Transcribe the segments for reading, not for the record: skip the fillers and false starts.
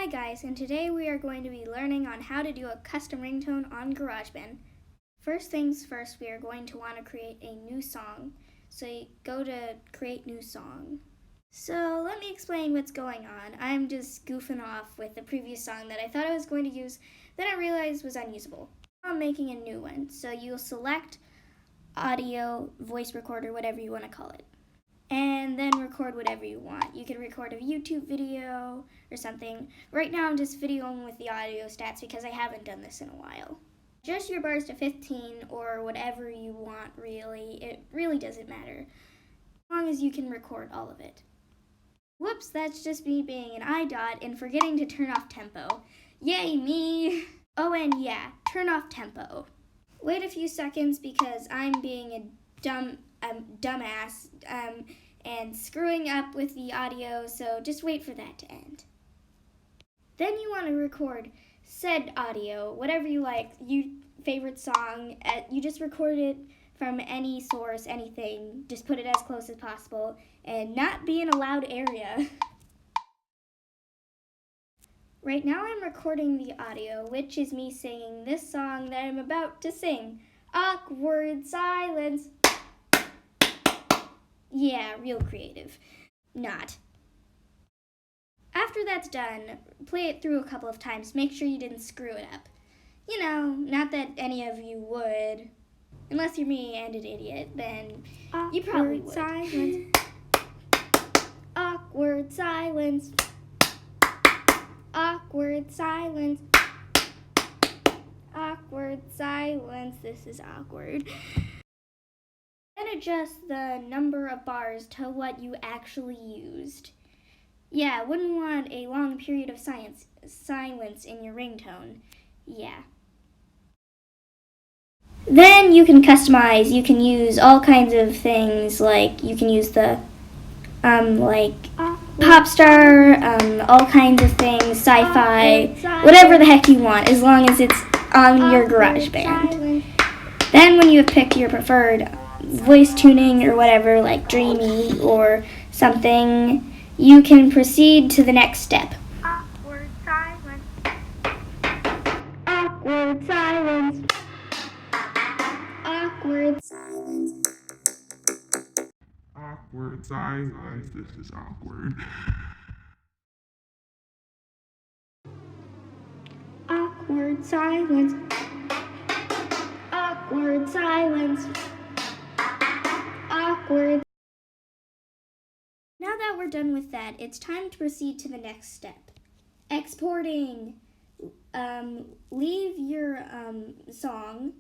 Hi guys, and today we are going to be learning on how to do a custom ringtone on GarageBand. First things first, we are going to want to create a new song. So you go to create new song. So let me explain what's going on. I'm just goofing off with the previous song that I thought I was going to use, then I realized was unusable. I'm making a new one. So you'll select audio, voice recorder, whatever you want to call it. And then record whatever you want. You can record a YouTube video or something. Right now I'm just videoing with the audio stats because I haven't done this in a while. Adjust your bars to 15 or whatever you want, really. It really doesn't matter, as long as you can record all of it. Whoops, that's just me being an iDot and forgetting to turn off tempo. Yay, me! Oh, and yeah, turn off tempo. Wait a few seconds because I'm being a dumbass and screwing up with the audio, so just wait for that to end. Then you want to record said audio, whatever you like, your favorite song. You just record it from any source, anything. Just put it as close as possible and not be in a loud area. Right now I'm recording the audio, which is me singing this song that I'm about to sing. Awkward silence. Yeah, real creative. Not. After that's done, play it through a couple of times. Make sure you didn't screw it up. You know, not that any of you would. Unless you're me and an idiot, then you probably would. Silence. Awkward silence. Awkward silence. Awkward silence. This is awkward. Then adjust the number of bars to what you actually used. Yeah, wouldn't want a long period of silence in your ringtone. Yeah. Then you can customize. You can use all kinds of things, like you can use the pop star, all kinds of things, sci-fi, whatever the heck you want, as long as it's on your GarageBand. Then when you have picked your preferred voice tuning or whatever, like dreamy or something, you can proceed to the next step. Awkward silence. Awkward silence. Awkward silence. Awkward silence. This is awkward. Awkward silence. Awkward silence. Awkward. Now that we're done with that, it's time to proceed to the next step. Exporting. Leave your song,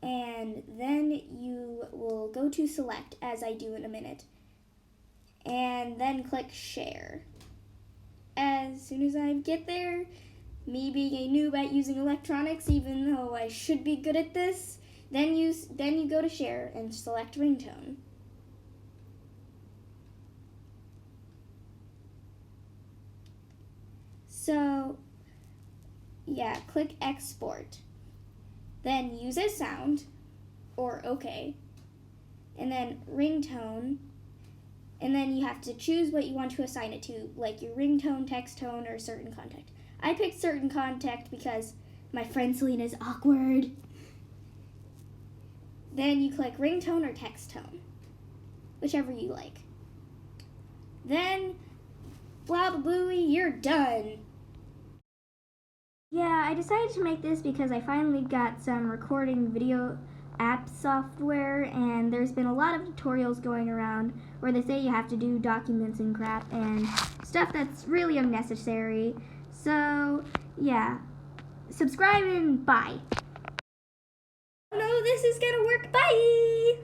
and then you will go to select, as I do in a minute, and then click share. As soon as I get there, me being a noob at using electronics, even though I should be good at this, then you go to share and select ringtone. So, yeah, click export. Then use as sound, or OK, and then ringtone, and then you have to choose what you want to assign it to, like your ringtone, text tone, or certain contact. I picked certain contact because my friend Selena is awkward. Then you click ringtone or text tone, whichever you like. Then, blah blah booey, you're done. Yeah, I decided to make this because I finally got some recording video app software, and there's been a lot of tutorials going around where they say you have to do documents and crap and stuff that's really unnecessary. So, yeah. Subscribe and bye. Oh no, this is gonna work. Bye!